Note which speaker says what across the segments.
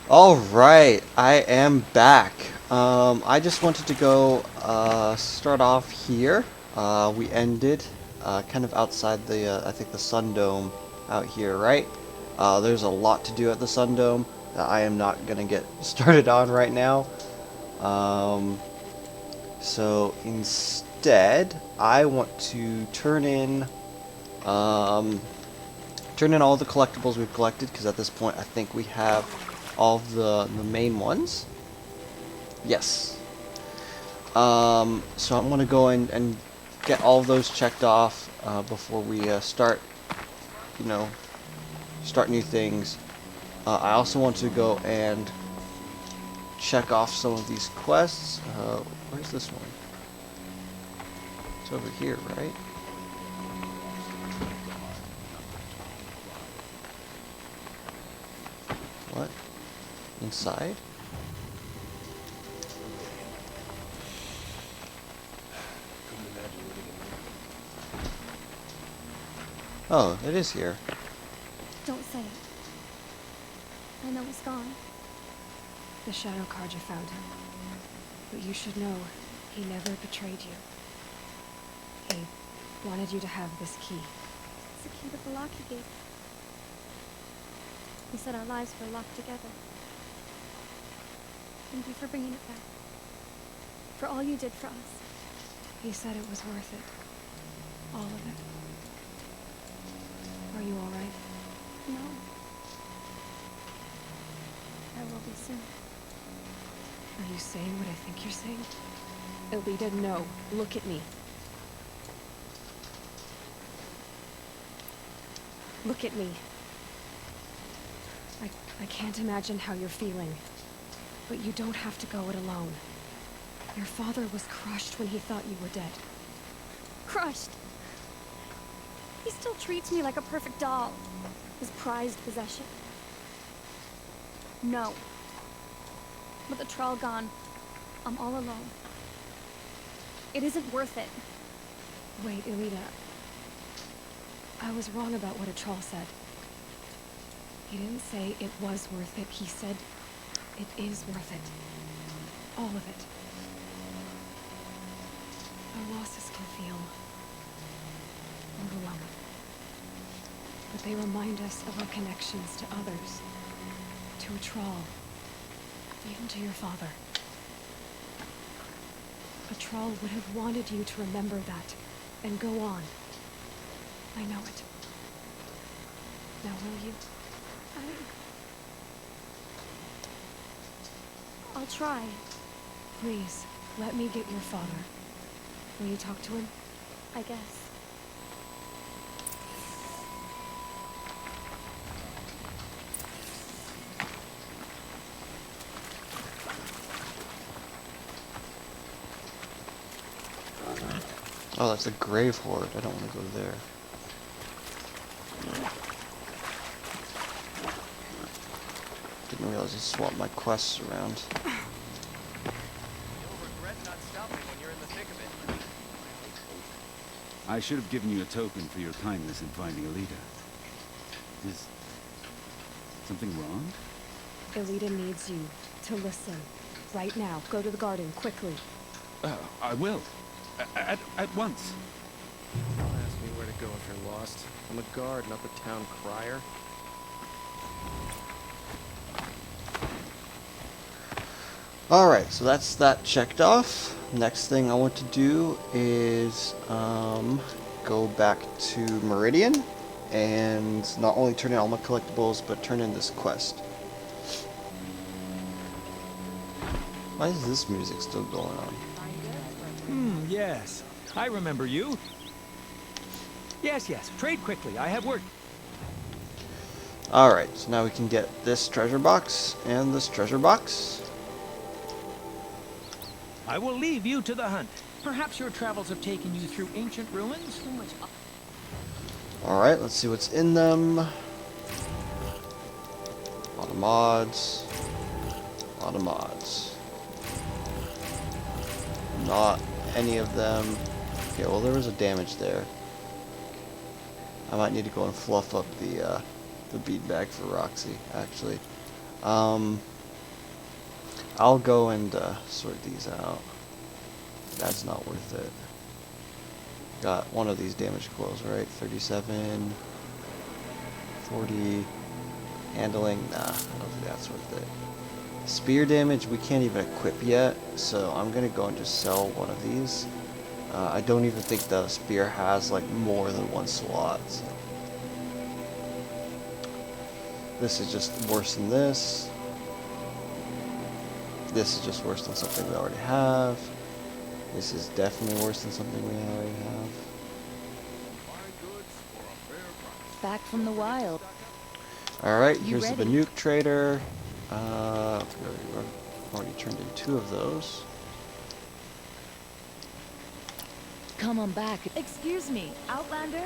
Speaker 1: Alright, I am back. I just wanted to go start off here. We ended kind of outside the, I think the Sun Dome out here, right? There's a lot to do at the Sun Dome that I am not going to get started on right now. Um, so instead, I want to um, turn in all the collectibles we've collected, because at this point I think we have all of the main ones. Yes. So I'm going to go in and get all of those checked off before we start, you know, start new things. I also want to go and check off some of these quests. Where's this one? It's over here, right? What? Inside? Oh, it is here.
Speaker 2: Don't say it. I know he's gone.
Speaker 3: The Shadow Carja found him. But you should know, he never betrayed you. He wanted you to have this key.
Speaker 2: It's the key to the lock he gave. He said our lives were locked together. Thank you for bringing it back. For all you did for us.
Speaker 3: He said it was worth it. All of it. Are you alright?
Speaker 2: No. I will be soon.
Speaker 3: Are you saying what I think you're saying? Elita, no. Look at me. Look at me. I can't imagine how you're feeling. But you don't have to go it alone. Your father was crushed when he thought you were dead.
Speaker 2: Crushed. He still treats me like a perfect doll. His prized possession. No. With the Troll gone, I'm all alone. It isn't worth it.
Speaker 3: Wait, Elita. I was wrong about what a troll said. He didn't say it was worth it. He said it is worth it. All of it. Our losses can feel overwhelming. But they remind us of our connections to others. To a troll. Even to your father. A troll would have wanted you to remember that and go on. I know it. Now will you?
Speaker 2: I'll try.
Speaker 3: Please, let me get your father. Will you talk to him?
Speaker 2: I guess.
Speaker 1: Oh, that's a grave hoard. I don't want to go there. Didn't realize he swapped my quests around.
Speaker 4: I should have given you a token for your kindness in finding Elita. Is something wrong?
Speaker 3: Elita needs you to listen. Right now. Go to the garden, quickly.
Speaker 4: I will. At once.
Speaker 5: Don't ask me where to go if you're lost. I'm a guard, not the town crier.
Speaker 1: Alright, so that's that checked off. Next thing I want to do is go back to Meridian and not only turn in all my collectibles, but turn in this quest. Why is this music still going on?
Speaker 6: Yes. I remember you. Yes, trade quickly. I have work.
Speaker 1: Alright, so now we can get this treasure box and this treasure box.
Speaker 6: I will leave you to the hunt. Perhaps your travels have taken you through ancient ruins?
Speaker 2: Too much.
Speaker 1: Alright, let's see what's in them. A lot of mods. A lot of mods. Not any of them. Okay, well there was a damage there. I might need to go and fluff up the bead bag for Roxy, actually. I'll go and sort these out. That's not worth it. Got one of these damage coils, right? 37, 40, handling, nah, I don't think that's worth it. Spear damage we can't even equip yet, so I'm gonna go and just sell one of these. I don't even think the spear has like more than one slot. So. This is just worse than this. This is just worse than something we already have. This is definitely worse than something we already have.
Speaker 7: Back from the wild.
Speaker 1: Alright,
Speaker 7: You
Speaker 1: here's the
Speaker 7: ready?
Speaker 1: Banuk trader. We've already turned in 2 of those.
Speaker 7: Come on back. Excuse me, Outlander?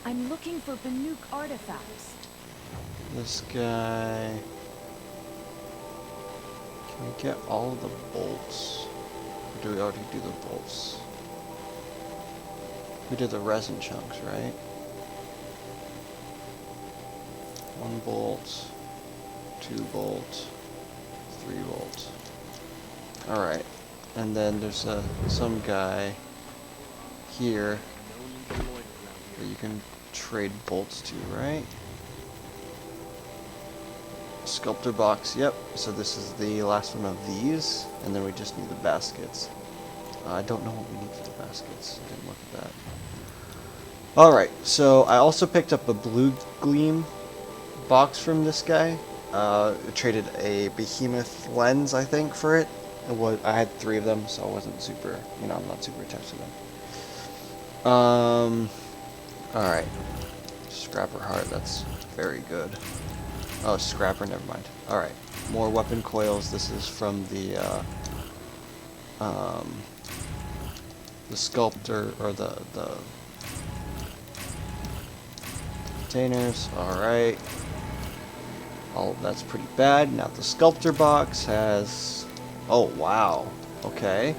Speaker 7: I'm looking for Banuk artifacts.
Speaker 1: This guy. Can we get all of the bolts? Or do we already do the bolts? We did the resin chunks, right? 1 bolt, 2 bolt, 3 bolt. Alright. And then there's some guy here that you can trade bolts to, right? Sculptor box, yep. So this is the last one of these, and then we just need the baskets. I don't know what we need for the baskets. I didn't look at that. Alright, so I also picked up a blue gleam box from this guy. Traded a behemoth lens, I think, for it. I had 3 of them, so I wasn't super, I'm not super attached to them. Alright. Scrapper heart, that's very good. Oh, scrapper, never mind. Alright, more weapon coils. This is from the sculptor, or the containers. Alright. All of that's pretty bad. Now the sculptor box has... Oh, wow. Okay.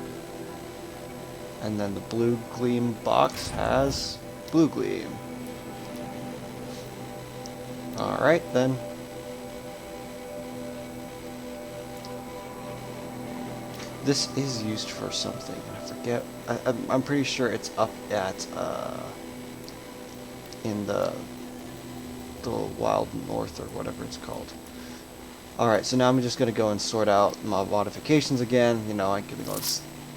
Speaker 1: And then the blue gleam box has blue gleam. Alright, then. This is used for something. I forget. I'm pretty sure it's up at in the Wild North or whatever it's called. Alright, so now I'm just gonna go and sort out my modifications again. I can go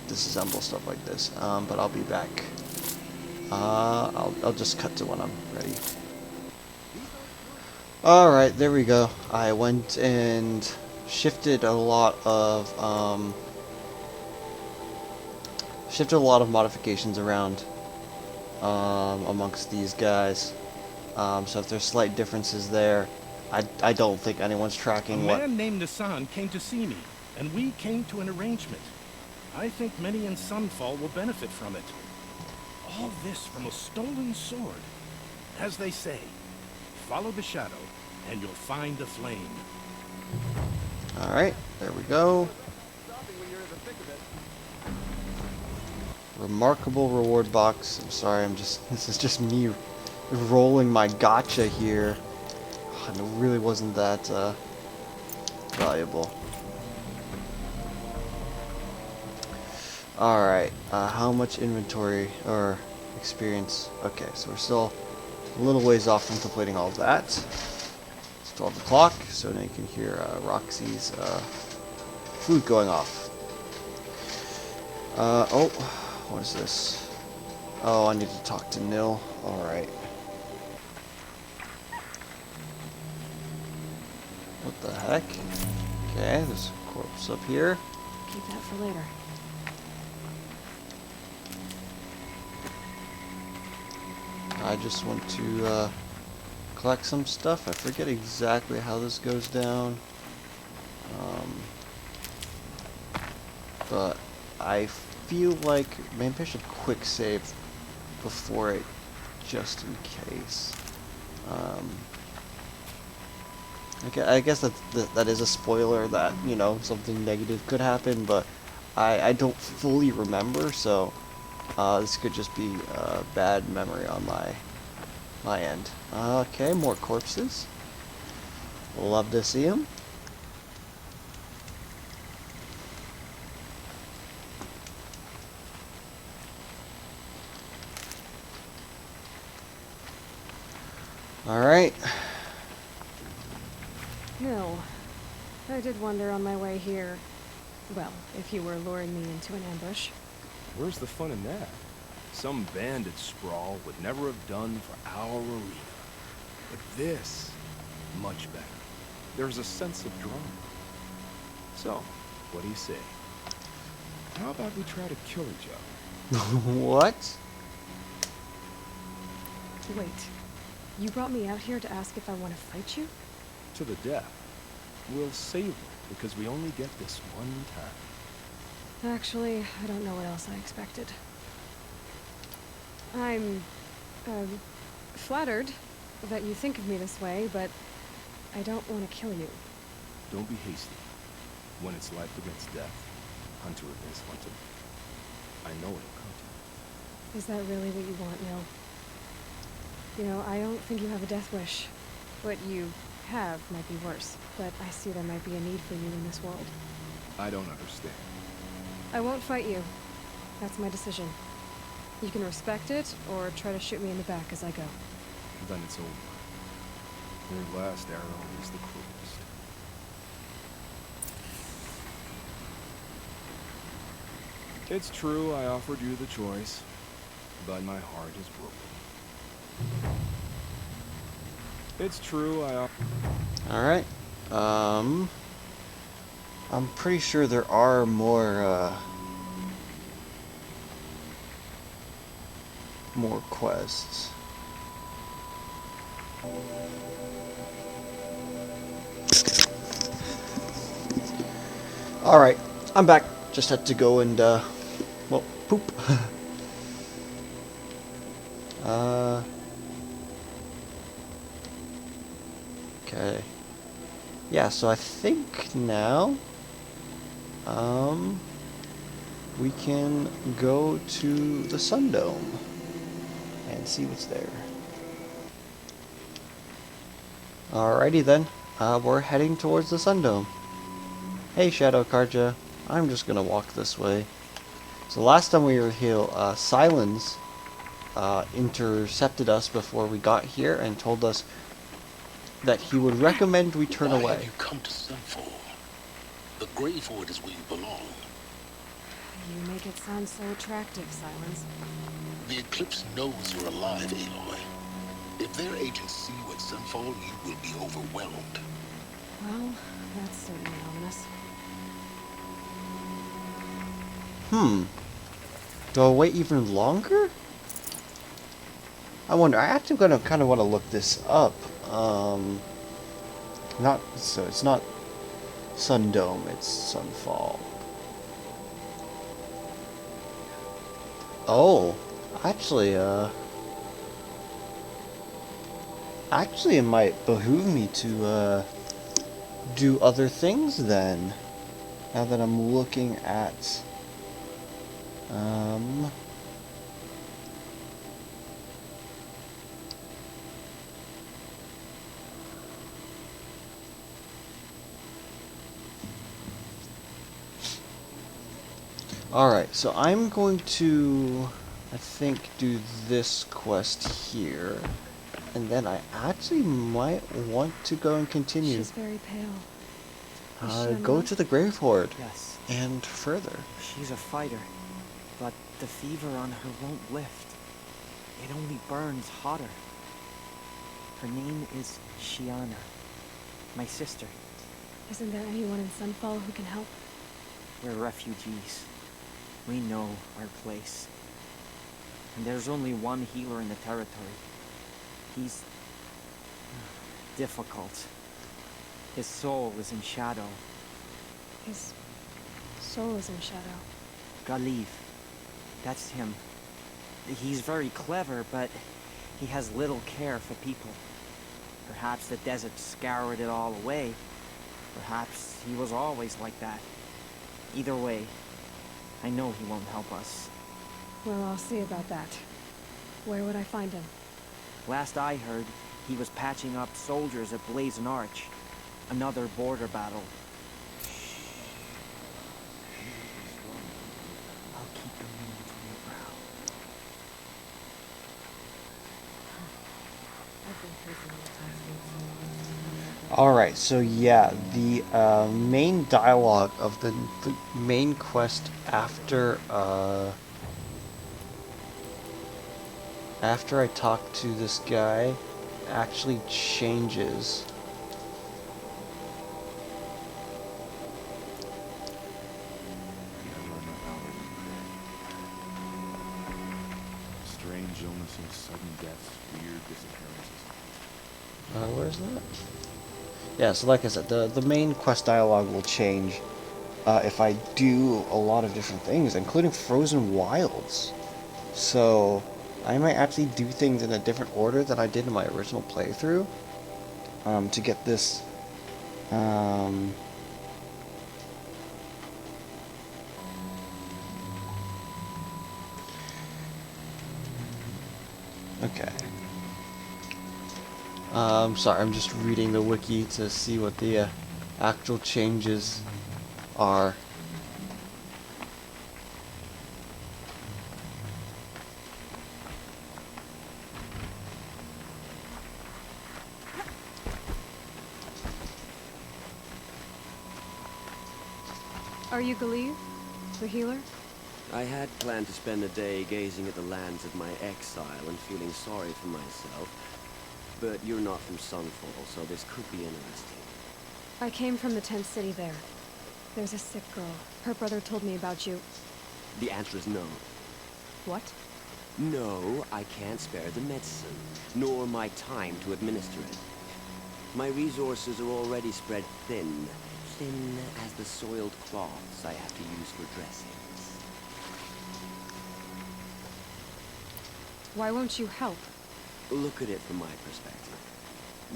Speaker 1: disassemble stuff like this. But I'll be back. I'll just cut to when I'm ready. Alright, there we go. I went and shifted a lot of modifications around amongst these guys. So if there's slight differences there, I don't think anyone's tracking
Speaker 8: A man named Nassan came to see me, and we came to an arrangement. I think many in Sunfall will benefit from it. All this from a stolen sword. As they say, follow the shadow, and you'll find the flame.
Speaker 1: Alright, there we go. Remarkable reward box. I'm sorry, this is just me rolling my gotcha here. And it really wasn't that valuable. Alright, how much inventory or experience? Okay, so we're still a little ways off from completing all of that. It's 12 o'clock, so now you can hear Roxy's food going off. Oh, what is this? Oh, I need to talk to Nil. Alright. What the heck? Okay, there's a corpse up here.
Speaker 3: Keep that for later.
Speaker 1: I just want to collect some stuff. I forget exactly how this goes down. But I feel like maybe I should quick save before it, just in case. I guess that is a spoiler that, something negative could happen, but I don't fully remember, so this could just be a bad memory on my end. Okay, more corpses. Love to see them. Alright.
Speaker 3: Hill, I did wonder on my way here. Well, if you were luring me into an ambush.
Speaker 9: Where's the fun in that? Some bandit sprawl would never have done for our arena. But this, much better. There's a sense of drama. So, what do you say? How about we try to kill each other?
Speaker 1: What?
Speaker 3: Wait, you brought me out here to ask if I want to fight you?
Speaker 9: To the death. We'll save it, because we only get this one time.
Speaker 3: Actually, I don't know what else I expected. I'm, flattered that you think of me this way, but I don't want to kill you.
Speaker 9: Don't be hasty. When it's life against death, hunter against hunter. I know it'll come to you.
Speaker 3: Is that really what you want, Nil? You know, I don't think you have a death wish. What you have might be worse, but I see there might be a need for you in this world.
Speaker 9: I don't understand.
Speaker 3: I won't fight you. That's my decision. You can respect it, or try to shoot me in the back as I go.
Speaker 9: Then it's over. Your last arrow is the cruelest. It's true I offered you the choice, but my heart is broken. It's true I
Speaker 1: Alright. I'm pretty sure there are more quests. Alright, I'm back. Just had to go and, well, poop. Okay. Yeah, so I think now, we can go to the Sundome and see what's there. Alrighty then, we're heading towards the Sundome. Hey Shadow Karja, I'm just gonna walk this way. So last time we were here, Silence intercepted us before we got here and told us that he would recommend we turn
Speaker 10: Why
Speaker 1: away.
Speaker 10: have you come to Sunfall? The Grave Hoard is where you belong.
Speaker 3: You make it sound so attractive, Silence.
Speaker 10: The Eclipse knows you're alive, Aloy. If their agents see you at Sunfall, you will be overwhelmed.
Speaker 3: Well, that's certainly ominous.
Speaker 1: Do I wait even longer? I wonder. I actually kind of want to look this up. It's not Sundome, it's Sunfall. Oh, actually, it might behoove me to, do other things then. Now that I'm looking at, Alright, so I'm going to, I think, do this quest here. And then I actually might want to go and continue.
Speaker 3: She's very pale. Is she
Speaker 1: Go
Speaker 3: unwell?
Speaker 1: to the Grave Hoard.
Speaker 11: Yes,
Speaker 1: And further.
Speaker 11: she's a fighter, but the fever on her won't lift. It only burns hotter. Her name is Shiana, my sister.
Speaker 3: Isn't there anyone in Sunfall who can help?
Speaker 11: We're refugees. We know our place. And there's only one healer in the territory. He's difficult. His soul is in shadow.
Speaker 3: His soul is in shadow.
Speaker 11: Galiv. That's him. He's very clever, but he has little care for people. Perhaps the desert scoured it all away. Perhaps he was always like that. Either way, I know he won't help us.
Speaker 3: Well, I'll see about that. Where would I find him?
Speaker 11: Last I heard, he was patching up soldiers at Blazon Arch. Another border battle. I'll keep your name from your brow.
Speaker 3: I've been
Speaker 1: Alright, so yeah, the main dialogue of the main quest after after I talk to this guy actually changes.
Speaker 9: Strange illnesses, sudden deaths, weird disappearances.
Speaker 1: Where's that? Yeah, so like I said, the main quest dialogue will change if I do a lot of different things, including Frozen Wilds. So I might actually do things in a different order than I did in my original playthrough to get this. Okay. Sorry, I'm just reading the wiki to see what the actual changes are.
Speaker 3: Are you Galeev, the healer?
Speaker 12: I had planned to spend a day gazing at the lands of my exile and feeling sorry for myself. But you're not from Sunfall, so this could be interesting.
Speaker 3: I came from the tent city there. There's a sick girl. Her brother told me about you.
Speaker 12: The answer is no.
Speaker 3: What?
Speaker 12: No, I can't spare the medicine, nor my time to administer it. My resources are already spread thin. Thin as the soiled cloths I have to use for dressings.
Speaker 3: Why won't you help?
Speaker 12: Look at it from my perspective.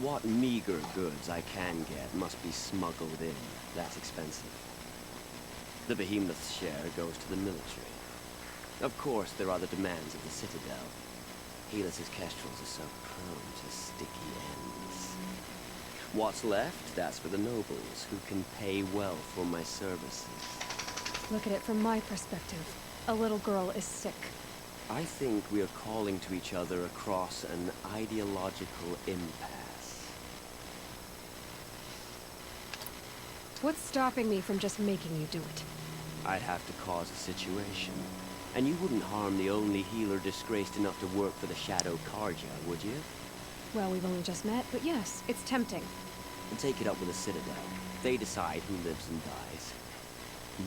Speaker 12: What meager goods I can get must be smuggled in. That's expensive. The behemoth's share goes to the military. Of course, there are the demands of the Citadel. Helis's kestrels are so prone to sticky ends. What's left, that's for the nobles, who can pay well for my services.
Speaker 3: Look at it from my perspective. A little girl is sick.
Speaker 12: I think we are calling to each other across an ideological impasse.
Speaker 3: What's stopping me from just making you do it?
Speaker 12: I'd have to cause a situation. And you wouldn't harm the only healer disgraced enough to work for the Shadow Carja, would you?
Speaker 3: Well, we've only just met, but yes, it's tempting.
Speaker 12: And take it up with the Citadel. They decide who lives and dies.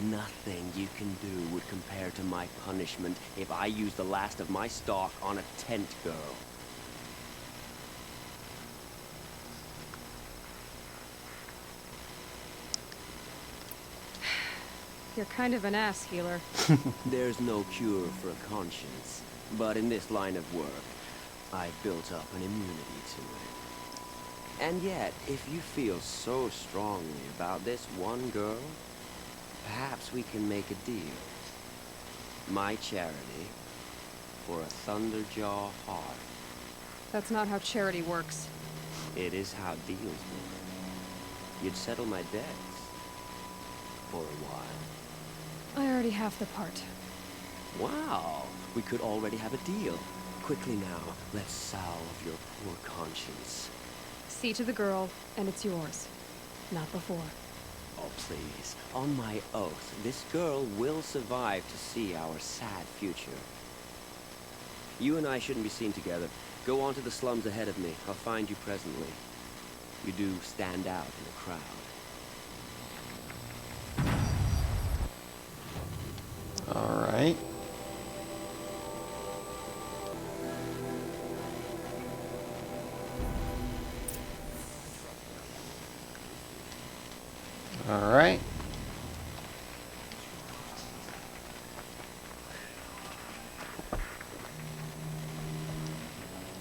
Speaker 12: Nothing you can do would compare to my punishment if I use the last of my stock on a tent girl.
Speaker 3: You're kind of an ass, healer.
Speaker 12: There's no cure for a conscience, but in this line of work, I've built up an immunity to it. And yet, if you feel so strongly about this one girl, perhaps we can make a deal. My charity for a Thunderjaw heart.
Speaker 3: That's not how charity works.
Speaker 12: It is how deals work. You'd settle my debts for a while.
Speaker 3: I already have the part.
Speaker 12: Wow, we could already have a deal. Quickly now, let's salve your poor conscience.
Speaker 3: See to the girl, and it's yours. Not before.
Speaker 12: Oh, please. On my oath, this girl will survive to see our sad future. You and I shouldn't be seen together. Go on to the slums ahead of me. I'll find you presently. You do stand out in a crowd.
Speaker 1: All right. All right.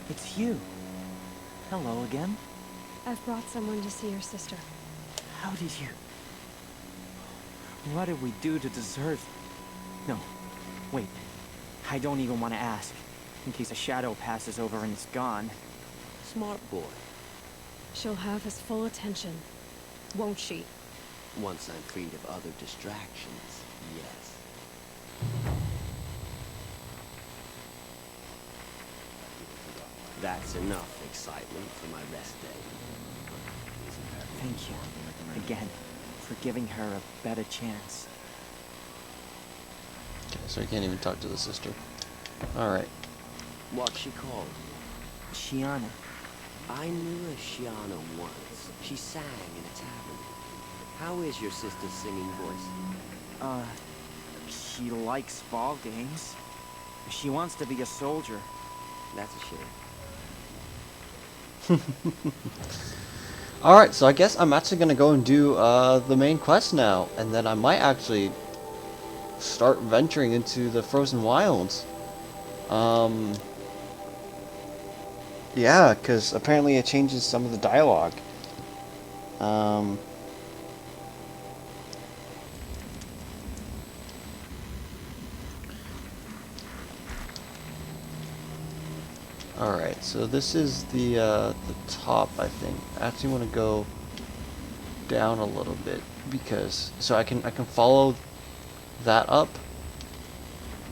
Speaker 11: It's you. Hello again.
Speaker 3: I've brought someone to see your sister.
Speaker 11: How did you... What did we do to deserve... No. Wait. I don't even want to ask. In case a shadow passes over and it's gone.
Speaker 12: Smart boy.
Speaker 3: She'll have his full attention. Won't she?
Speaker 12: Once I'm freed of other distractions, yes. That's enough excitement for my rest day.
Speaker 11: Thank you, again, for giving her a better chance.
Speaker 1: Okay, so I can't even talk to the sister. Alright.
Speaker 12: What's she called?
Speaker 11: Shiana.
Speaker 12: I knew a Shiana once. She sang in a tavern. How is your sister's singing voice?
Speaker 11: She likes ball games. She wants to be a soldier.
Speaker 12: That's a shame.
Speaker 1: Alright, so I guess I'm actually gonna go and do the main quest now, and then I might actually start venturing into the Frozen Wilds. Yeah, because apparently it changes some of the dialogue. Alright, so this is the top, I think. I actually want to go down a little bit because so I can follow that up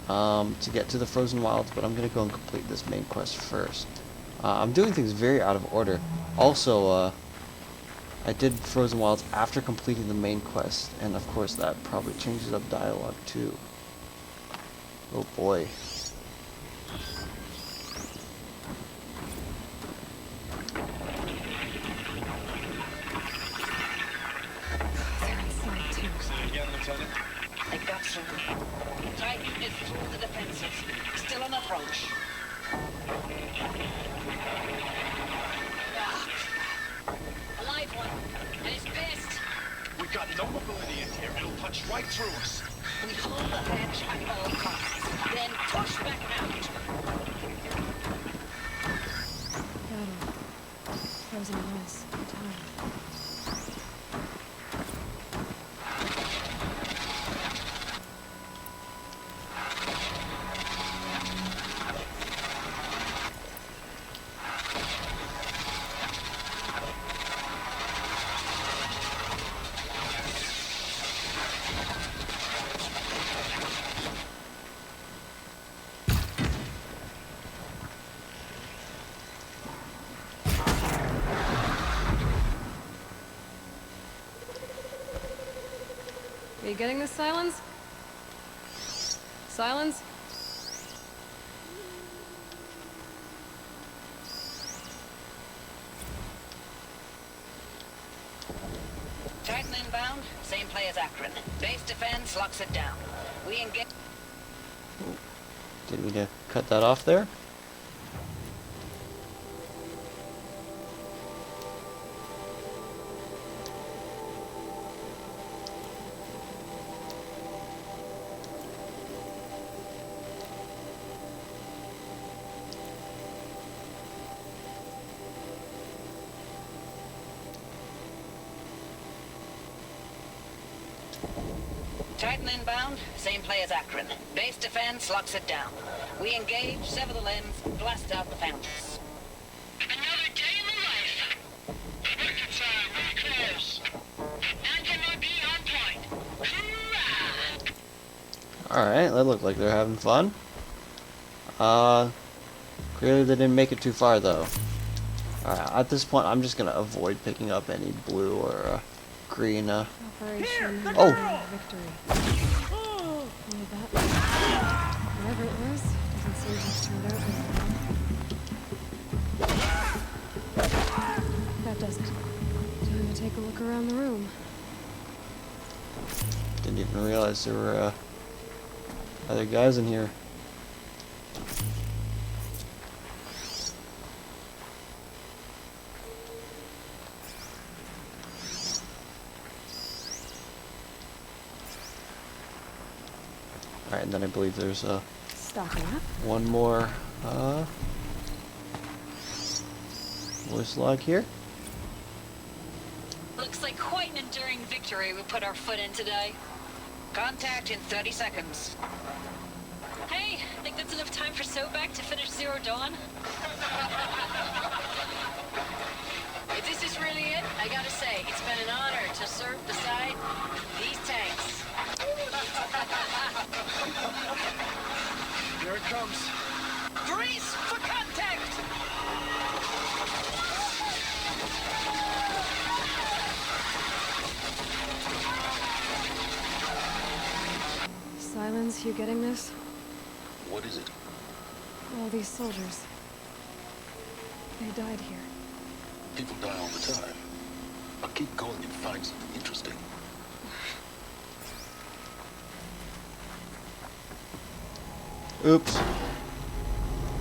Speaker 1: to get to the Frozen Wilds, but I'm gonna go and complete this main quest first. I'm doing things very out of order. Also, I did Frozen Wilds after completing the main quest, and of course that probably changes up dialogue too. Oh boy.
Speaker 13: I got some. Titan is through the defenses. Still on approach. A live one. And it's pissed.
Speaker 14: We've got no mobility in here. It'll punch right through us.
Speaker 13: We hold the hedge at all costs. Then push back out.
Speaker 3: Battle. Frozen was. Time.
Speaker 15: Are you getting this, Silence? Silence?
Speaker 13: Titan inbound. Same play as Akron. Base defense locks it down. We engage.
Speaker 1: Didn't mean to cut that off there.
Speaker 13: Titan inbound. Same play as Akron. Base defense locks it down. We engage, sever the limbs, blast out the fountains.
Speaker 14: Another day in the life. Wicked time, really close. Engine might be on point. Hoorah!
Speaker 1: Alright, that looked like they're having fun. Clearly they didn't make it too far though. Alright, at this point I'm just gonna avoid picking up any blue or green
Speaker 15: Operation
Speaker 1: Oh!
Speaker 15: Victory. Oh, that whatever it was, doesn't seem to have turned out very well. That does it. Time to take a look around the room.
Speaker 1: Didn't even realize there were other guys in here. Alright, and then I believe there's
Speaker 15: Stocking up.
Speaker 1: one more voice log here.
Speaker 16: Looks like quite an enduring victory we put our foot in today.
Speaker 13: Contact in 30 seconds.
Speaker 16: Hey, think that's enough time for Sobek to finish Zero Dawn?
Speaker 13: If this is really it, I gotta say, it's been an honor to serve beside these tanks.
Speaker 14: Here it comes.
Speaker 13: Grease for contact!
Speaker 15: Silence, you getting this?
Speaker 10: What is it?
Speaker 15: All these soldiers. They died here.
Speaker 10: People die all the time. I'll keep going and find something interesting.
Speaker 1: Oops.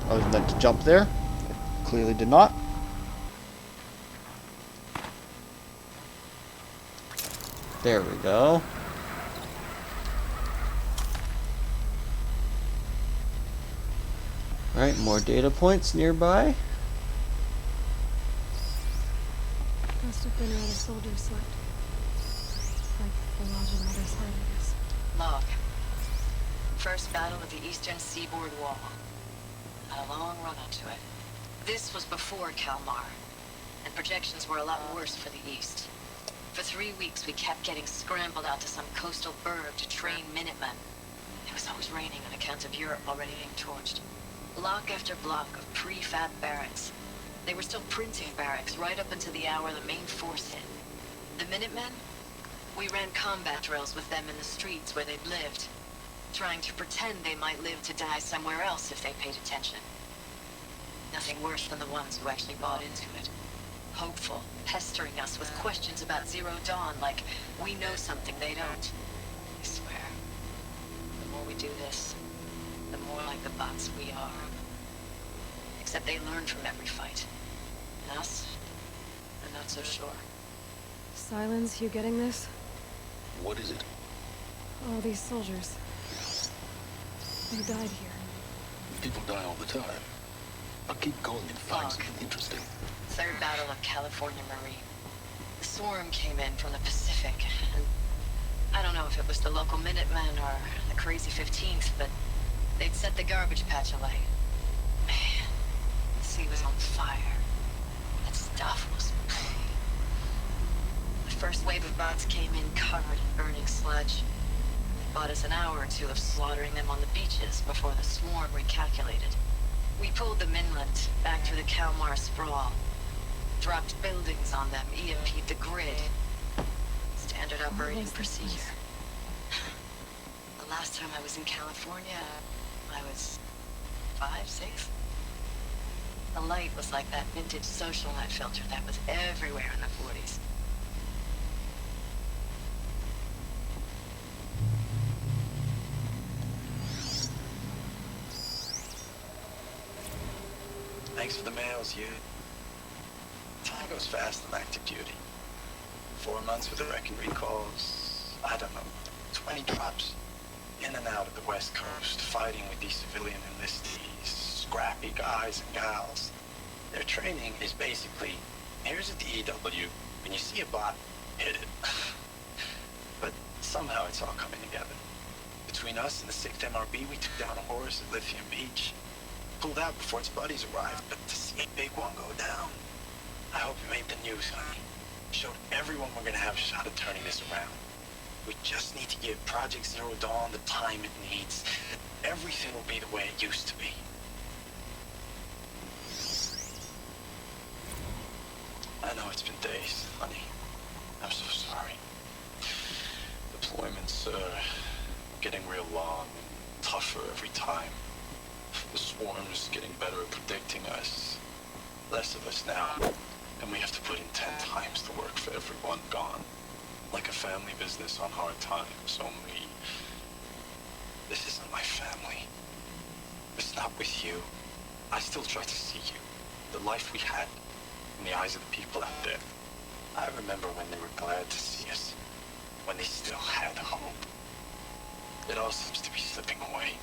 Speaker 1: I was meant to jump there. I clearly did not. There we go. Alright, more data points nearby.
Speaker 15: Must have been where the soldiers slept. Like the lodge in Mother's Heart, I guess.
Speaker 13: Log. First battle of the Eastern Seaboard Wall. Had a long run up to it. This was before Kalmar, and projections were a lot worse for the East. For 3 weeks, we kept getting scrambled out to some coastal burg to train Minutemen. It was always raining on account of Europe already being torched. Block after block of prefab barracks. They were still printing barracks right up until the hour the main force hit. The Minutemen? We ran combat drills with them in the streets where they'd lived, trying to pretend they might live to die somewhere else if they paid attention. Nothing worse than the ones who actually bought into it. Hopeful, pestering us with questions about Zero Dawn like we know something they don't. I swear, the more we do this, the more like the bots we are. Except they learn from every fight. And us, I'm not so sure.
Speaker 15: Silence, you getting this?
Speaker 10: What is it?
Speaker 15: All these soldiers. They died here.
Speaker 10: People die all the time. I'll keep going and find something interesting.
Speaker 13: Third Battle of California Marine. The swarm came in from the Pacific, and I don't know if it was the local Minutemen or the crazy 15th, but they'd set the garbage patch alight. Man, the sea was on fire. That stuff was... The first wave of bots came in covered in burning sludge. It bought us an hour or two of slaughtering them on the beaches before the swarm recalculated. We pulled them inland, back through the Kalmar sprawl. Dropped buildings on them, EMP'd the grid. Standard operating procedure. The last time I was in California, I was 5, 6? The light was like that vintage social net filter that was everywhere in the 40s.
Speaker 17: Thanks for the mails, you. Time goes fast in active duty. 4 months with the wrecking recalls, I don't know, 20 drops. In and out of the West Coast, fighting with these civilian enlistees, scrappy guys and gals. Their training is basically, here's a DEW, when you see a bot, hit it. But somehow it's all coming together. Between us and the 6th MRB, we took down a horse at Lithium Beach. Pulled out before its buddies arrived, but to see a big one go down, I hope it made the news, honey. Showed everyone we're gonna have a shot at turning this around. We just need to give Project Zero Dawn the time it needs. Everything will be the way it used to be. I know it's been days, honey. I'm so sorry. Deployments are getting real long and tougher every time. The swarm's getting better at predicting us. Less of us now, and we have to put in 10 times the work for everyone gone. Like a family business on hard times, only... This isn't my family. It's not with you. I still try to see you. The life we had in the eyes of the people out there. I remember when they were glad to see us. When they still had hope. It all seems to be slipping away.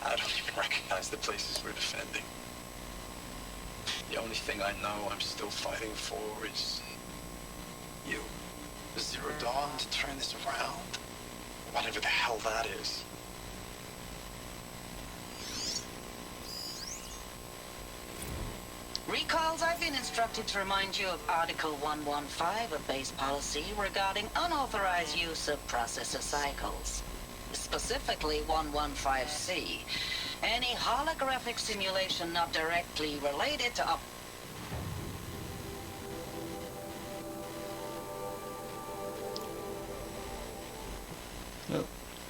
Speaker 17: I don't even recognize the places we're defending. The only thing I know I'm still fighting for is... you. The Zero Dawn to turn this around. Whatever the hell that is.
Speaker 13: Recalls, I've been instructed to remind you of Article 115 of base policy regarding unauthorized use of processor cycles. Specifically 115C. Any holographic simulation not directly related to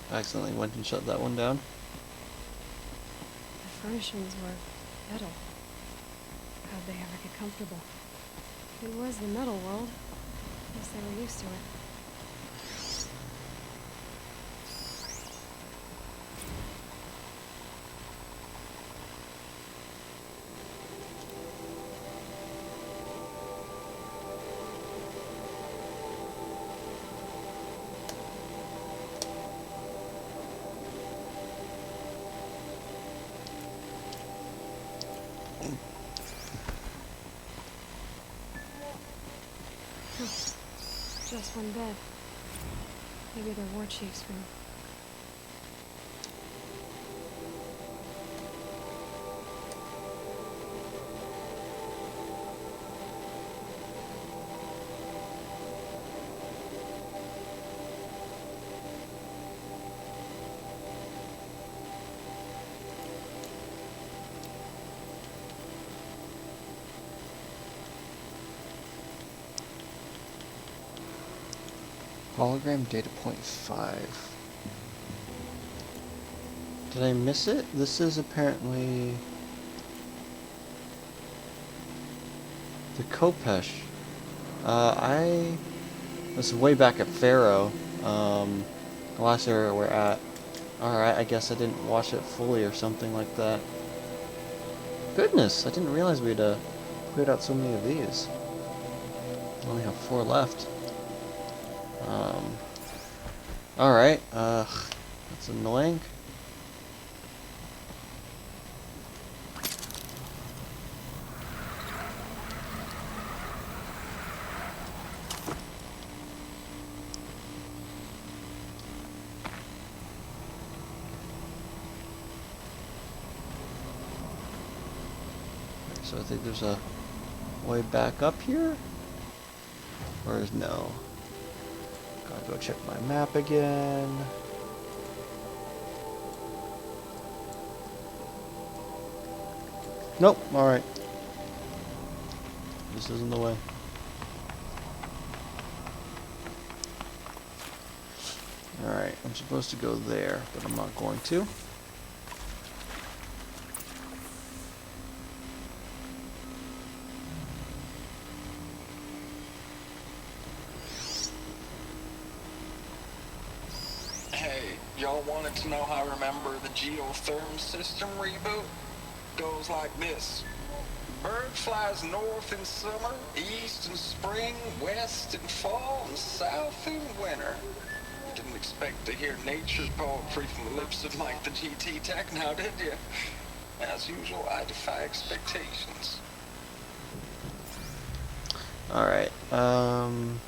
Speaker 1: I accidentally went and shut that one down.
Speaker 15: The furnishings were metal. How'd they ever get comfortable? It was the metal world. Guess they were used to it. Just one bed. Maybe the war chief's room.
Speaker 1: Hologram data point 5. Did I miss it? This is apparently the Kopesh. This is way back at Pharaoh. The last area we're at. Alright, I guess I didn't watch it fully or something like that. Goodness, I didn't realize we'd cleared out so many of these. We only have 4 left. Alright, that's annoying. So I think there's a way back up here? Or is no? Gotta go check my map again. Nope, alright. This isn't the way. Alright, I'm supposed to go there, but I'm not going to.
Speaker 17: Y'all wanted to know how I remember the geotherm system reboot? Goes like this. Bird flies north in summer, east in spring, west in fall, and south in winter. Didn't expect to hear nature poetry from the lips of Mike the GT Tech now, did you? As usual, I defy expectations.
Speaker 1: Alright, I'm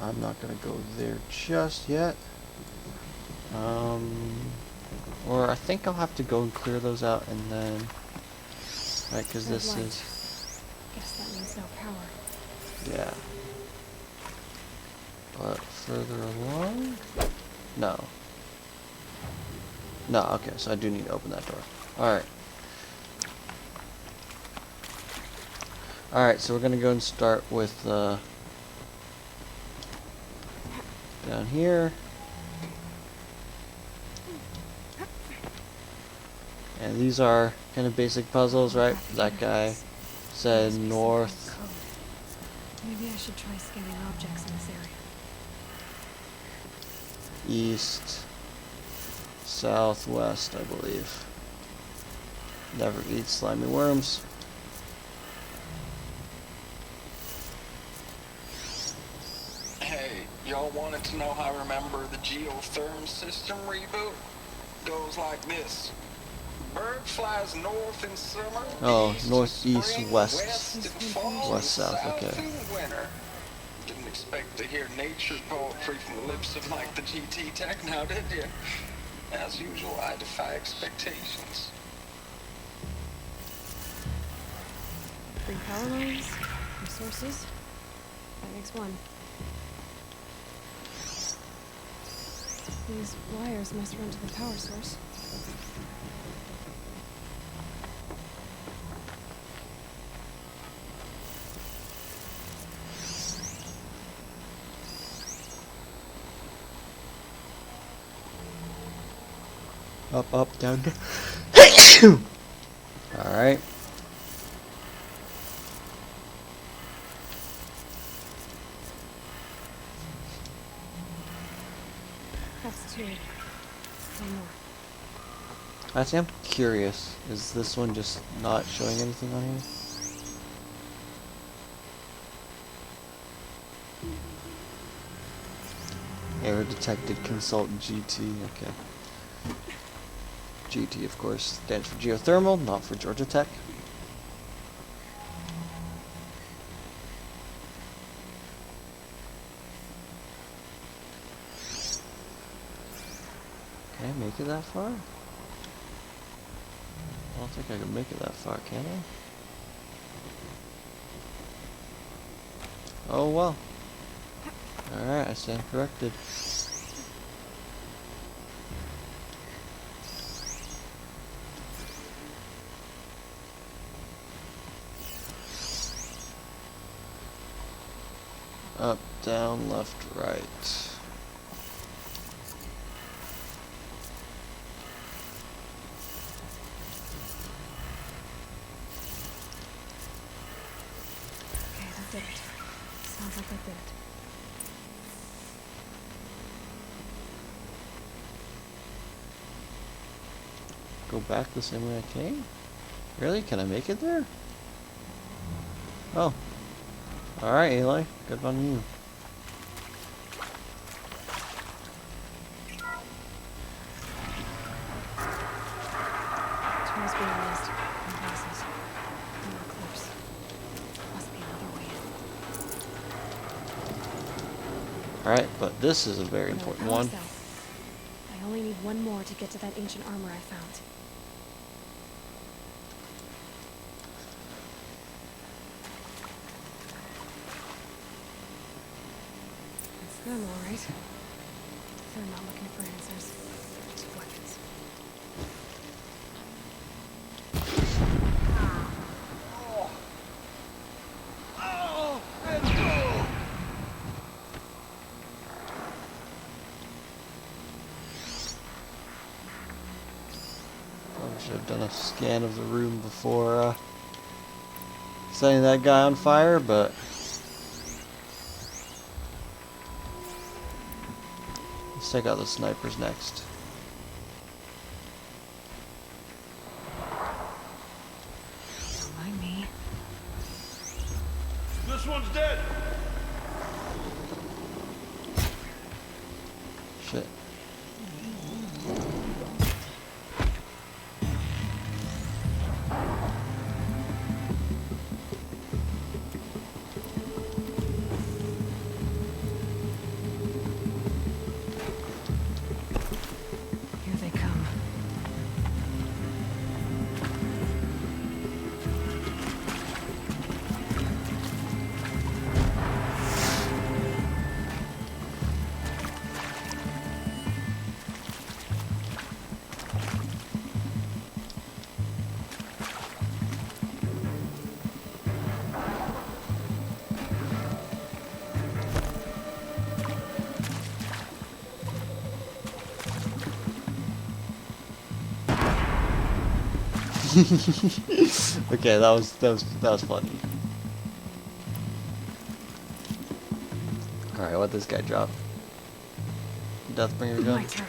Speaker 1: not gonna go there just yet. Or I think I'll have to go and clear those out and then... Right, because this
Speaker 15: light.
Speaker 1: is...
Speaker 15: Guess that means no power.
Speaker 1: Yeah. But further along... No. No, okay, so I do need to open that door. Alright. Alright, so we're gonna go and start with, down here. And these are kind of basic puzzles, right? That guy said north.
Speaker 15: Maybe I should try scanning objects in this area.
Speaker 1: East. Southwest, I believe. Never eat slimy worms.
Speaker 17: Hey, y'all wanted to know how I remember the geotherm system reboot? Goes like this. Bird flies north in summer.
Speaker 1: Oh,
Speaker 17: east
Speaker 1: northeast,
Speaker 17: spring,
Speaker 1: west.
Speaker 17: west in fall,
Speaker 1: West, south, okay.
Speaker 17: in winter. Didn't expect to hear nature poetry from the lips of Mike the GT Tech now, did you? As usual, I defy expectations.
Speaker 15: 3 power lines, resources. That makes 1. These wires must run to the power source.
Speaker 1: Up, up, down, down. Alright.
Speaker 15: That's two. One more.
Speaker 1: Actually, I'm curious. Is this one just not showing anything on here? Error detected, consult GT, okay. GT, of course, stands for geothermal, not for Georgia Tech. Can I make it that far? I don't think I can make it that far, can I? Oh well. Alright, I stand corrected. Up, down, left, right.
Speaker 15: Okay, that did it. Sounds like that did it.
Speaker 1: Go back the same way I came? Really? Can I make it there? Oh. Alright, Eli. Good on you.
Speaker 15: Tools being used. And houses. More clips. Must be another way in.
Speaker 1: Alright, but this is a very
Speaker 15: No,
Speaker 1: important
Speaker 15: how
Speaker 1: one.
Speaker 15: is that? I only need one more to get to that ancient armor I found. That's them, all right. They're not looking for answers. Just weapons.
Speaker 1: Probably should have done a scan of the room before setting that guy on fire, but let's take out the snipers next.
Speaker 3: Don't mind me.
Speaker 14: This one's dead.
Speaker 1: Shit.
Speaker 3: Here they come.
Speaker 1: Okay, that was funny. Alright, what this guy drop? Deathbringer gun?
Speaker 3: My turn.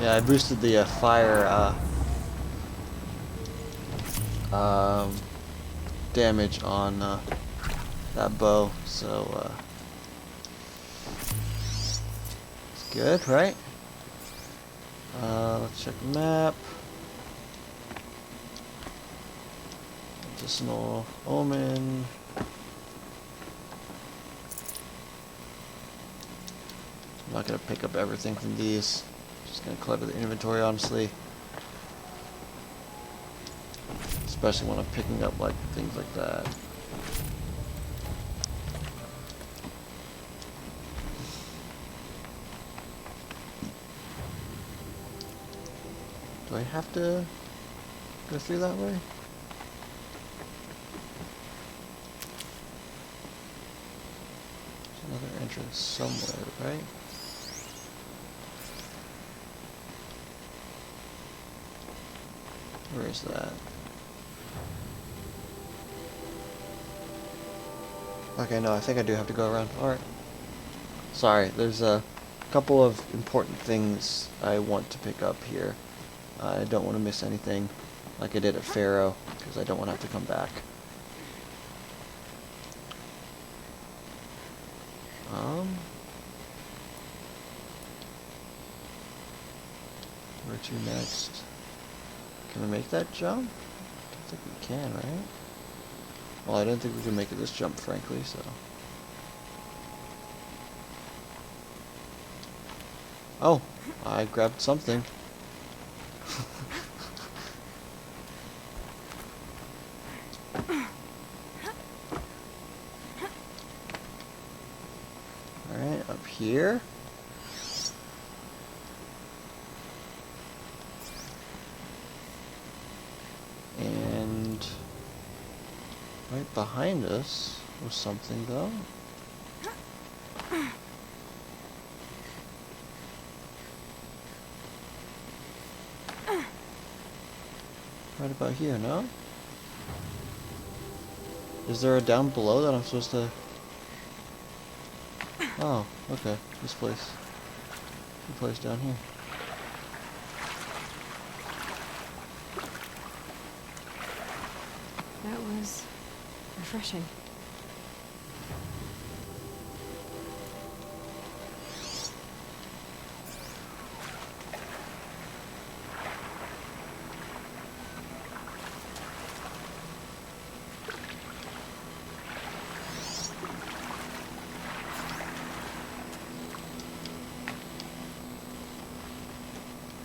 Speaker 1: Yeah, I boosted the fire damage on that bow, so it's good, right? Let's check the map. Medicinal omen. I'm not gonna pick up everything from these. Just gonna clutter the inventory, honestly. Especially when I'm picking up like things like that. Do I have to go through that way? There's another entrance somewhere, right? Where is that? Okay, no, I think I do have to go around. Alright. Sorry, there's a couple of important things I want to pick up here. I don't want to miss anything like I did at Pharaoh, because I don't want to have to come back. Where to next? Can we make that jump? I don't think we can, right? Well, I don't think we can make it this jump, frankly, so... Oh, I grabbed something. Alright, up here. And right behind us was something, though. Right about here, no? Is there a down below that I'm supposed to... Oh, okay. This place. The place down here.
Speaker 15: That was refreshing.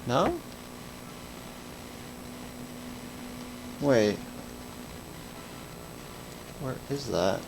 Speaker 1: No? Wait. Where is that?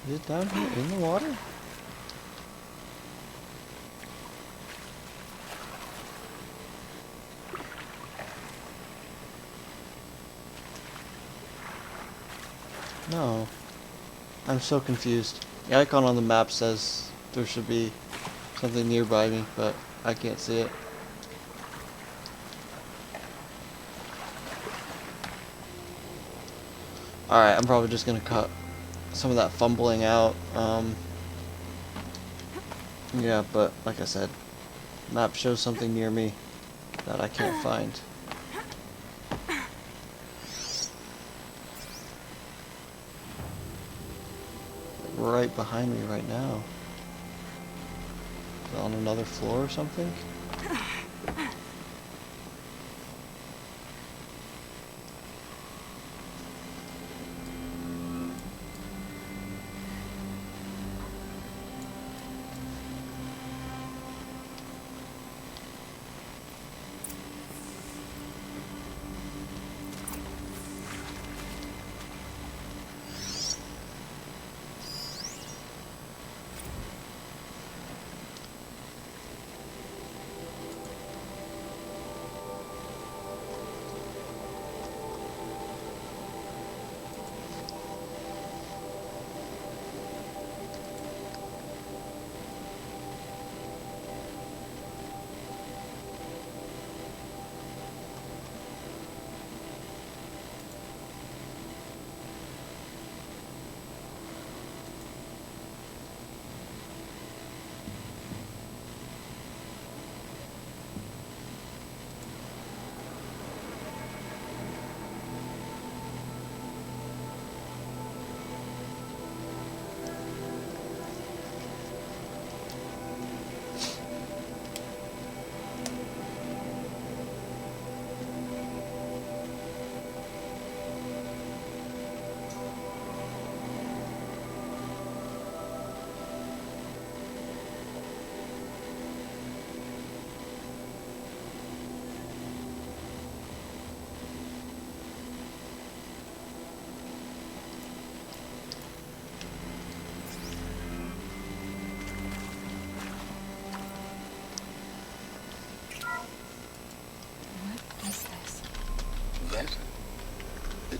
Speaker 1: Is it down here in the water? No. I'm so confused. The icon on the map says there should be something nearby me, but I can't see it. Alright, I'm probably just gonna cut some of that fumbling out. Yeah, but like I said, map shows something near me that I can't find. Right behind me right now. Is it on another floor or something?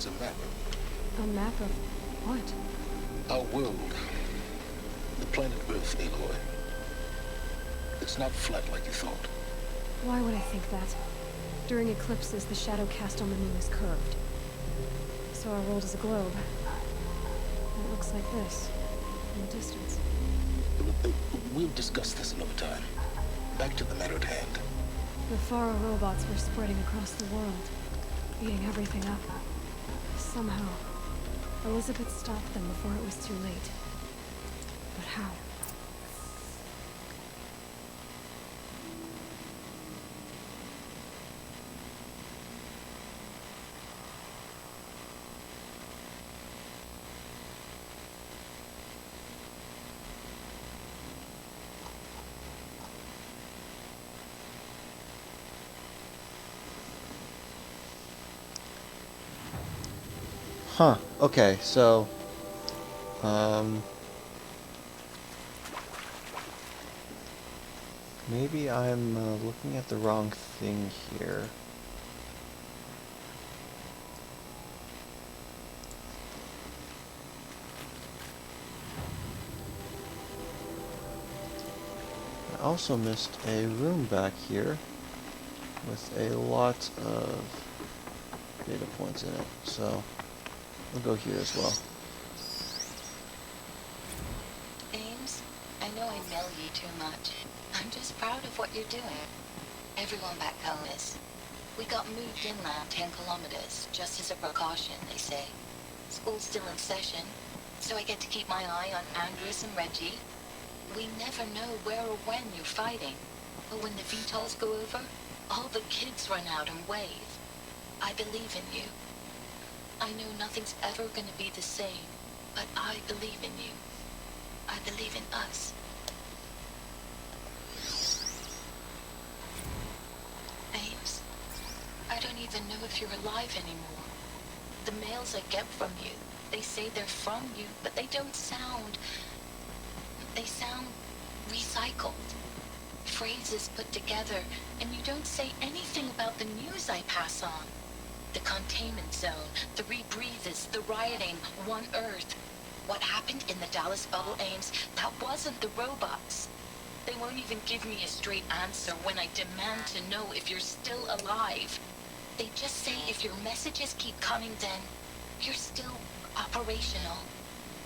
Speaker 10: a map.
Speaker 15: A map of what?
Speaker 10: Our world. The planet Earth, Aloy. It's not flat like you thought.
Speaker 15: Why would I think that? During eclipses, the shadow cast on the moon is curved. So our world is a globe. It looks like this, in the distance.
Speaker 10: We'll discuss this another time. Back to the matter at hand.
Speaker 15: The Faro robots were spreading across the world, eating everything up. Somehow, Elizabeth stopped them before it was too late. But how?
Speaker 1: Huh, okay, so, maybe I'm looking at the wrong thing here. I also missed a room back here with a lot of data points in it, so we'll go here as well.
Speaker 13: Ames, I know I mail you too much. I'm just proud of what you're doing. Everyone back home is. We got moved inland 10 kilometers, just as a precaution, they say. School's still in session, so I get to keep my eye on Andres and Reggie. We never know where or when you're fighting, but when the VTOLs go over, all the kids run out and wave. I believe in you. I know nothing's ever gonna be the same, but I believe in you. I believe in us. Ames, I don't even know if you're alive anymore. The mails I get from you, they say they're from you, but they don't sound... They sound recycled. Phrases put together, and you don't say anything about the news I pass on. The containment zone, the rebreathers, the rioting, One Earth. What happened in the Dallas bubble, Ames, that wasn't the robots. They won't even give me a straight answer when I demand to know if you're still alive. They just say if your messages keep coming, then you're still operational.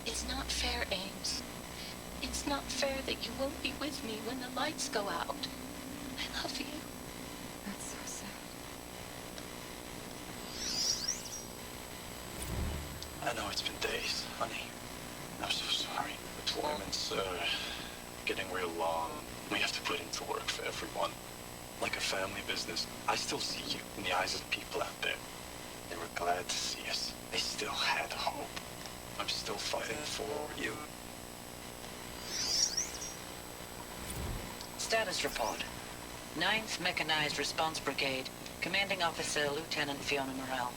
Speaker 13: It's not fair, Ames. It's not fair that you won't be with me when the lights go out. I love you.
Speaker 15: That's so sad.
Speaker 17: I know it's been days, honey. I'm so sorry. Deployments are getting real long. We have to put into work for everyone. Like a family business. I still see you in the eyes of the people out there. They were glad to see us. They still had hope. I'm still fighting for you.
Speaker 13: Status report. 9th Mechanized Response Brigade, Commanding Officer Lieutenant Fiona Morell.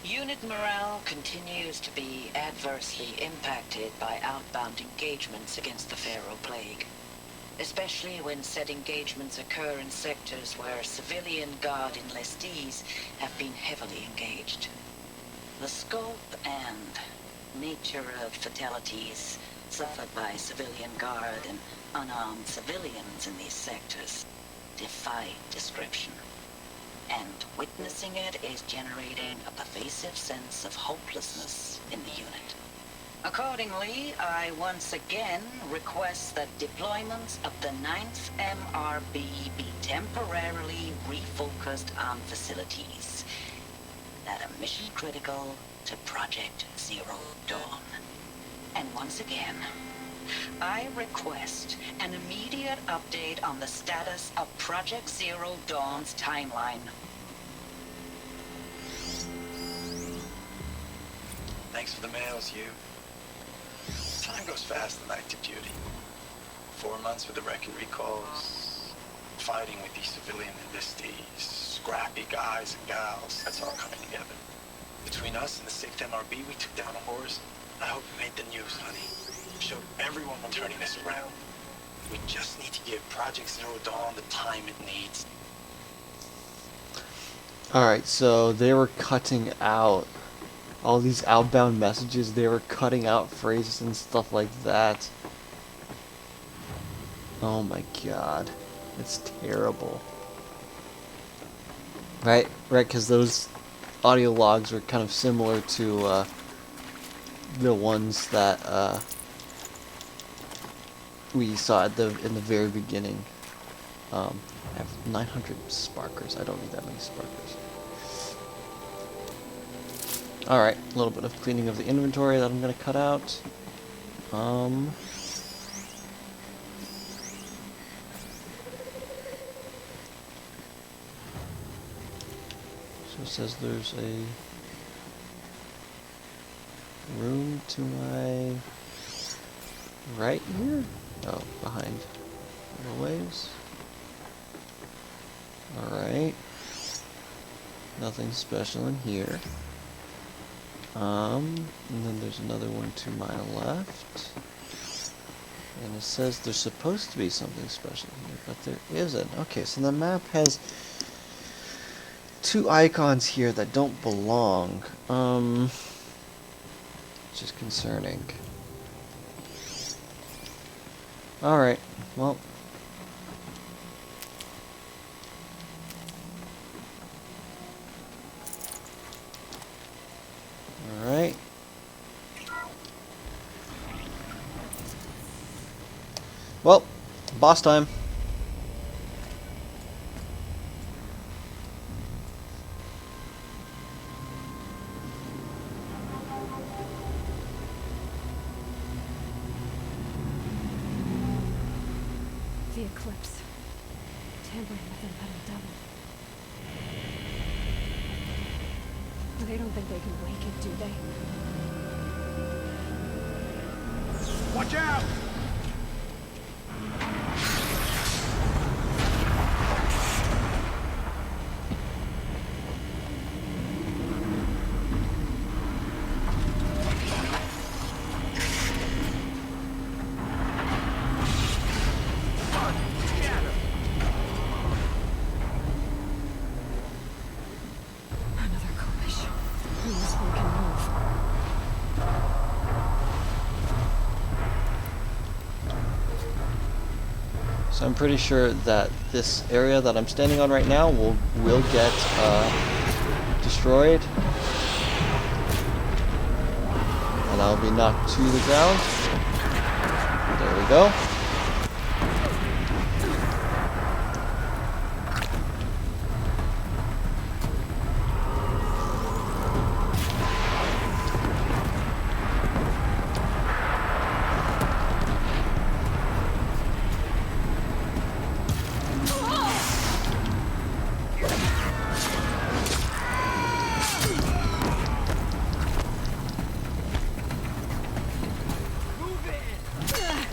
Speaker 13: Unit morale continues to be adversely impacted by outbound engagements against the Pharaoh Plague, especially when said engagements occur in sectors where civilian guard enlistees have been heavily engaged. The scope and nature of fatalities suffered by civilian guard and unarmed civilians in these sectors defy description. And witnessing it is generating a pervasive sense of hopelessness in the unit. Accordingly, I once again request that deployments of the 9th MRB be temporarily refocused on facilities that are mission critical to Project Zero Dawn. And once again, I request an immediate update on the status of Project Zero Dawn's timeline.
Speaker 17: Thanks for the mails, you. Time goes fast on active duty. 4 months with the record recalls, fighting with these civilian enlistees, scrappy guys and gals, that's all coming together. Between us and the 6th MRB, we took down a horse. I hope we made the news, honey. Showed everyone we're turning this around. We just need to give Project Zero Dawn the time it needs.
Speaker 1: Alright, so they were cutting out all these outbound messages, they were cutting out phrases and stuff like that. Oh my god. It's terrible. Right, because those audio logs were kind of similar to the ones that we saw at in the very beginning. I have 900 sparkers. I don't need that many sparkers. Alright, a little bit of cleaning of the inventory that I'm going to cut out. So it says there's a room to my right here? Oh, behind the waves. Alright. Nothing special in here. And then there's another one to my left. And it says there's supposed to be something special here, but there isn't. Okay, so the map has two icons here that don't belong. Which is concerning. Alright, well. Alright. Well, boss time.
Speaker 15: The Eclipse. Tampering with them Petal Devil. They don't think they can wake it, do they?
Speaker 8: Watch out!
Speaker 15: Another Kovish. Who this one can move.
Speaker 1: So I'm pretty sure that this area that I'm standing on right now will get destroyed. And I'll be knocked to the ground. There we go.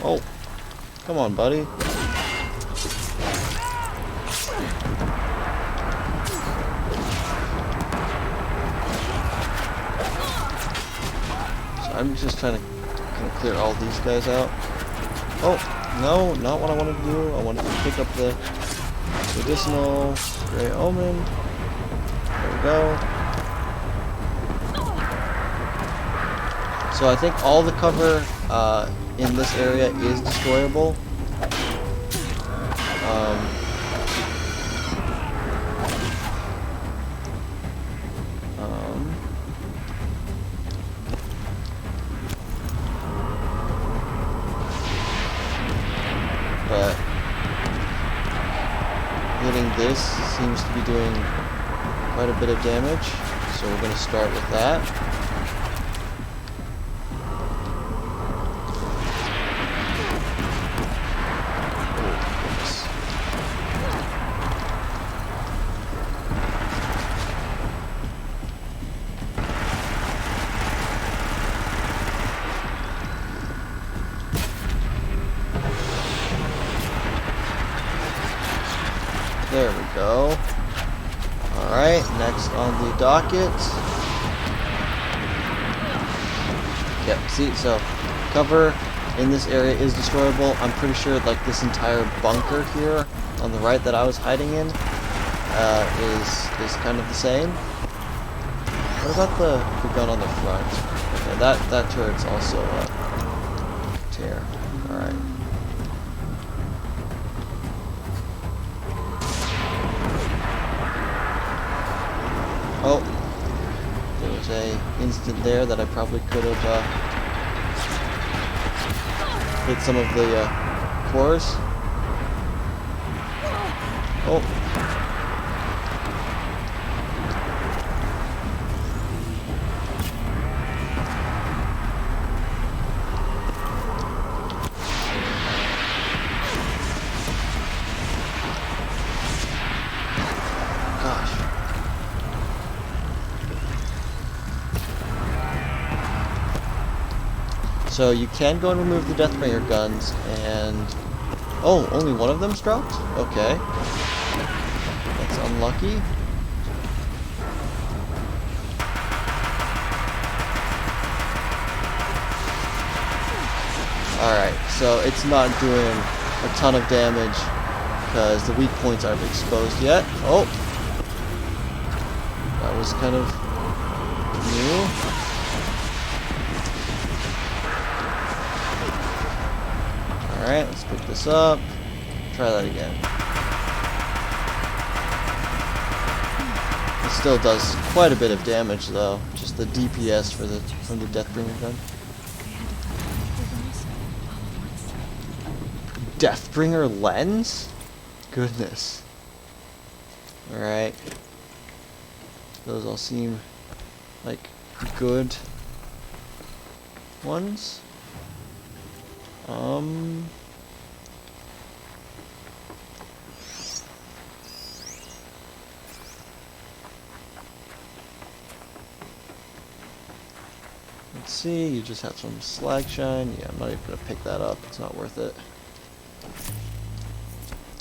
Speaker 1: Oh, come on, buddy. So I'm just trying to kind of clear all these guys out. Oh, no, not what I wanted to do. I wanted to pick up the medicinal Grey Omen. There we go. So I think all the cover in this area is destroyable. But hitting this seems to be doing quite a bit of damage, so we're going to start with that. There we go. Alright, next on the docket. Yep, see, so cover in this area is destroyable. I'm pretty sure like this entire bunker here on the right that I was hiding in is kind of the same. What about the gun on the front? Okay, that turret's also tear. All right. Oh, there was a instant there that I probably could have hit some of the cores. Oh. So you can go and remove the Deathbringer guns, and oh, only one of them's dropped? Okay. That's unlucky. Alright, so it's not doing a ton of damage because the weak points aren't exposed yet. Oh! That was kind of new. Alright, let's pick this up. Try that again. It still does quite a bit of damage though. Just the DPS from the Deathbringer gun. Deathbringer lens? Goodness. Alright. Those all seem like good ones. Let's see, you just have some slag shine. Yeah, I'm not even gonna pick that up. It's not worth it.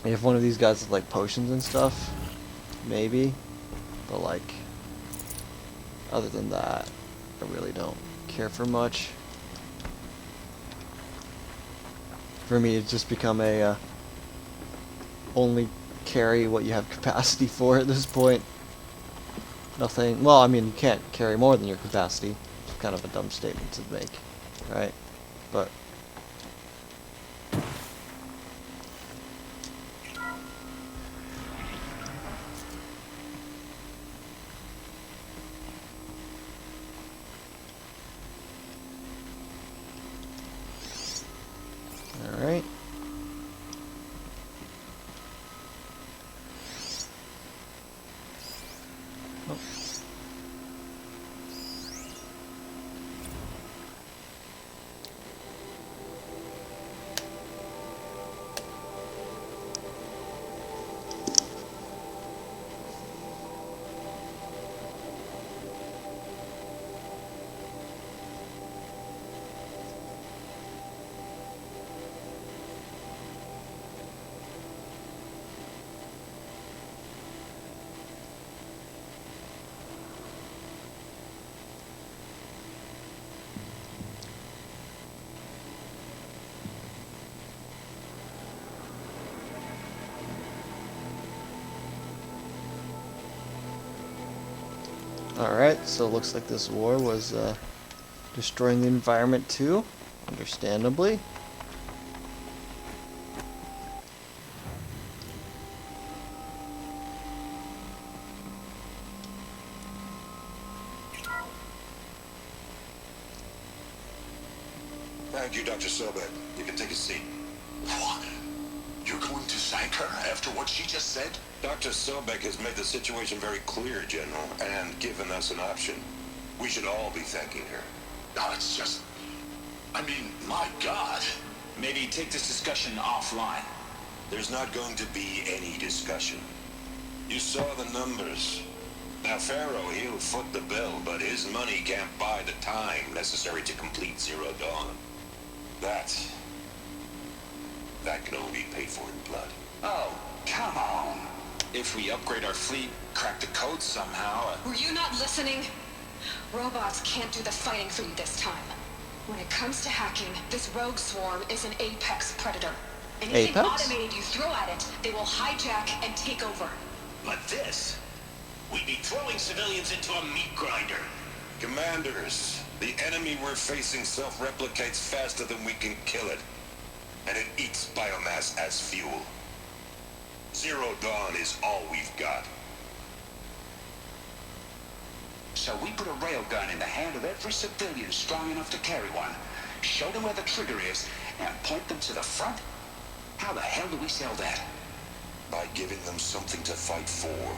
Speaker 1: If one of these guys has like potions and stuff, maybe. But like, other than that, I really don't care for much. For me, it's just become a only carry what you have capacity for at this point. Nothing. Well, I mean, you can't carry more than your capacity. It's kind of a dumb statement to make, right? But alright. Oh. Alright, so it looks like this war was destroying the environment too, understandably.
Speaker 10: Thank you, Dr. Sobek. You can take a seat. What? You're going to thank her after what she just said? Dr. Sobek has made the situation very clear, General, and given us an option. We should all be thanking her. No, it's just... I mean, my God. Maybe take this discussion offline. There's not going to be any discussion. You saw the numbers. Now, Pharaoh, he'll foot the bill, but his money can't buy the time necessary to complete Zero Dawn. That can only be paid for in blood. Oh, come on. If we upgrade our fleet, crack the code somehow...
Speaker 18: Were you not listening? Robots can't do the fighting for you this time. When it comes to hacking, this rogue swarm is an apex predator. Anything automated you throw at it, they will hijack and take over.
Speaker 10: But this... We'd be throwing civilians into a meat grinder. Commanders, the enemy we're facing self-replicates faster than we can kill it. And it eats biomass as fuel. Zero Dawn is all we've got.
Speaker 19: So we put a railgun in the hand of every civilian strong enough to carry one, show them where the trigger is, and point them to the front? How the hell do we sell that?
Speaker 10: By giving them something to fight for.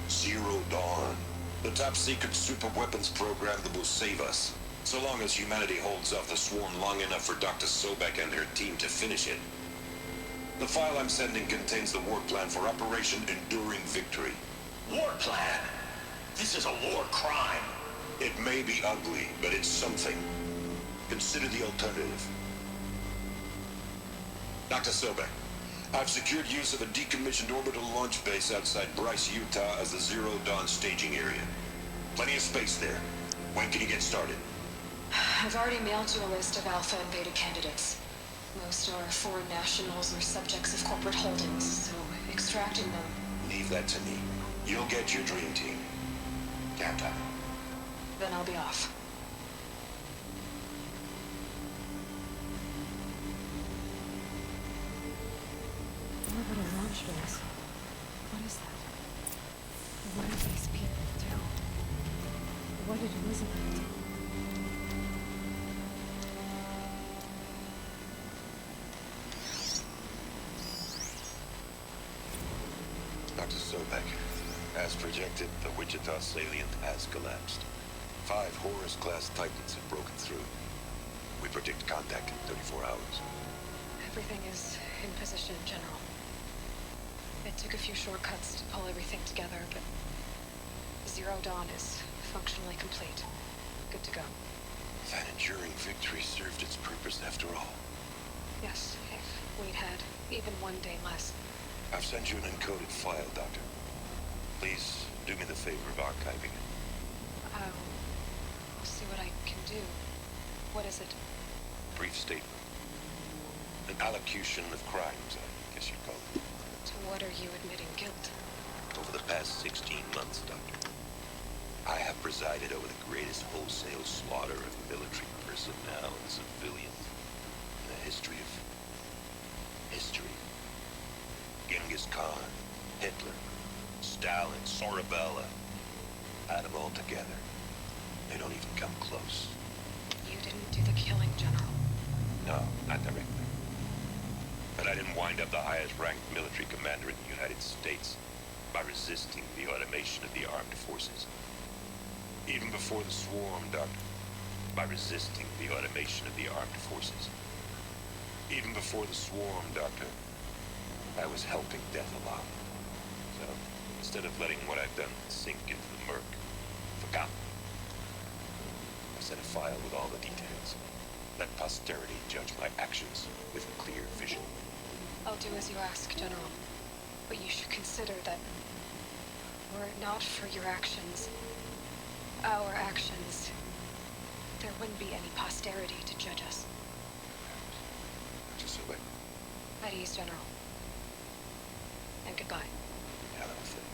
Speaker 10: Zero Dawn. The top-secret super weapons program that will save us. So long as humanity holds off the swarm long enough for Dr. Sobek and her team to finish it. The file I'm sending contains the war plan for Operation Enduring Victory.
Speaker 19: War plan? This is a war crime.
Speaker 10: It may be ugly, but it's something. Consider the alternative. Dr. Sobek, I've secured use of a decommissioned orbital launch base outside Bryce, Utah as the Zero Dawn staging area. Plenty of space there. When can you get started?
Speaker 18: I've already mailed you a list of Alpha and Beta candidates. Most are foreign nationals or subjects of corporate holdings, so extracting them...
Speaker 10: Leave that to me. You'll get your dream team. Count on.
Speaker 18: Then I'll be off.
Speaker 3: Orbital launch base. What is that? What do these people do? What did Elizabeth do?
Speaker 10: Dr. Sobek, as projected, the Wichita salient has collapsed. 5 Horus-class Titans have broken through. We predict contact in 34 hours.
Speaker 18: Everything is in position, General. It took a few shortcuts to pull everything together, but Zero Dawn is functionally complete. Good to go.
Speaker 10: That enduring victory served its purpose after all.
Speaker 18: Yes, if we'd had even one day less.
Speaker 10: I've sent you an encoded file, Doctor. Please do me the favor of archiving it.
Speaker 18: I'll see what I can do. What is it?
Speaker 10: Brief statement. An allocution of crimes, I guess you'd call it.
Speaker 18: To what are you admitting guilt?
Speaker 10: Over the past 16 months, Doctor, I have presided over the greatest wholesale slaughter of military personnel and civilians in the history of history. Genghis Khan, Hitler, Stalin, Sorabella. Add them all together. They don't even come close.
Speaker 18: You didn't do the killing, General.
Speaker 10: No, not directly. But I didn't wind up the highest-ranked military commander in the United States by resisting the automation of the armed forces. Even before the swarm, Doctor, by resisting the automation of the armed forces. Even before the swarm, Doctor, I was helping death along. So, instead of letting what I've done sink into the murk, forgotten, I sent a file with all the details. Let posterity judge my actions with clear vision.
Speaker 18: I'll do as you ask, General. But you should consider that were it not for your actions, our actions, there wouldn't be any posterity to judge us.
Speaker 10: Just so that...
Speaker 18: At ease, General. And goodbye.
Speaker 10: Have a thing.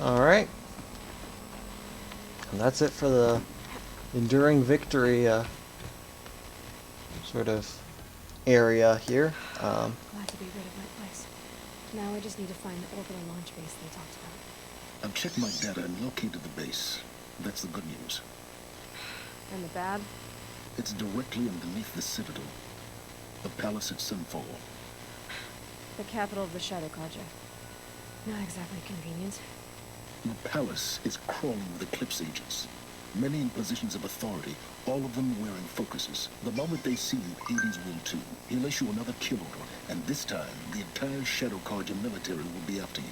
Speaker 1: Alright. And that's it for the Enduring Victory sort of area here.
Speaker 15: Glad to be rid of my place. Now I just need to find the orbital launch base they talked about.
Speaker 8: I've checked my data and located the base. That's the good news.
Speaker 15: And the bad?
Speaker 8: It's directly underneath the Citadel. The palace at Sunfall.
Speaker 15: The capital of the Shadow Carja. Not exactly convenient.
Speaker 8: The palace is crawling with Eclipse agents. Many in positions of authority, all of them wearing focuses. The moment they see you, Hades will too. He'll issue another kill order, and this time, the entire Shadow Carja military will be after you.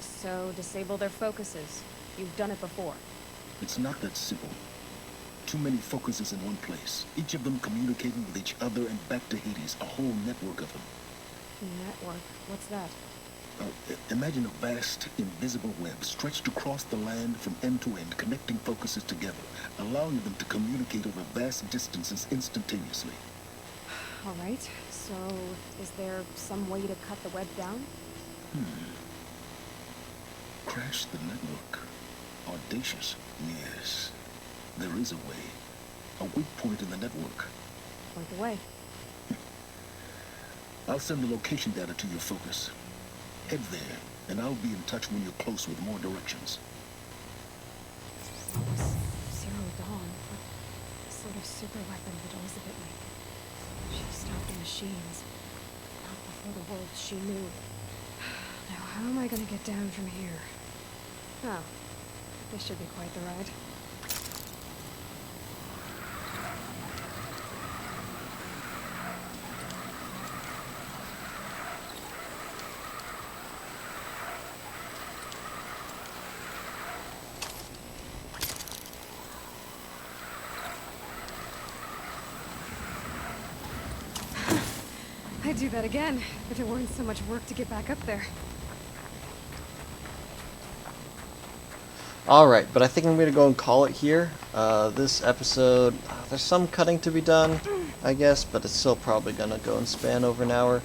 Speaker 15: So, disable their focuses. You've done it before.
Speaker 8: It's not that simple. Too many focuses in one place, each of them communicating with each other and back to Hades, a whole network of them.
Speaker 15: Network? What's that?
Speaker 8: Imagine a vast, invisible web stretched across the land from end to end, connecting focuses together, allowing them to communicate over vast distances instantaneously.
Speaker 15: Alright, so is there some way to cut the web down?
Speaker 20: Crash the network. Audacious, yes. There is a way. A weak point in the network.
Speaker 15: Point the way.
Speaker 20: I'll send the location data to your focus. Head there, and I'll be in touch when you're close with more directions.
Speaker 15: Zero Dawn. What sort of super weapon did Elizabeth make? She stopped the machines. Not before the world she knew. Now how am I gonna get down from here? Oh. This should be quite the ride. I'd do that again, if it weren't so much work to get back up there.
Speaker 1: Alright, but I think I'm going to go and call it here. This episode, there's some cutting to be done, I guess, but it's still probably going to go and span over an hour.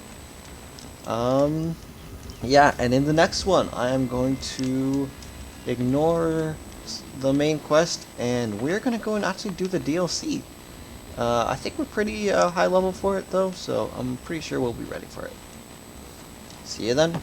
Speaker 1: Yeah, and in the next one, I am going to ignore the main quest, and we're going to go and actually do the DLC. I think we're pretty high level for it, though, so I'm pretty sure we'll be ready for it. See you then.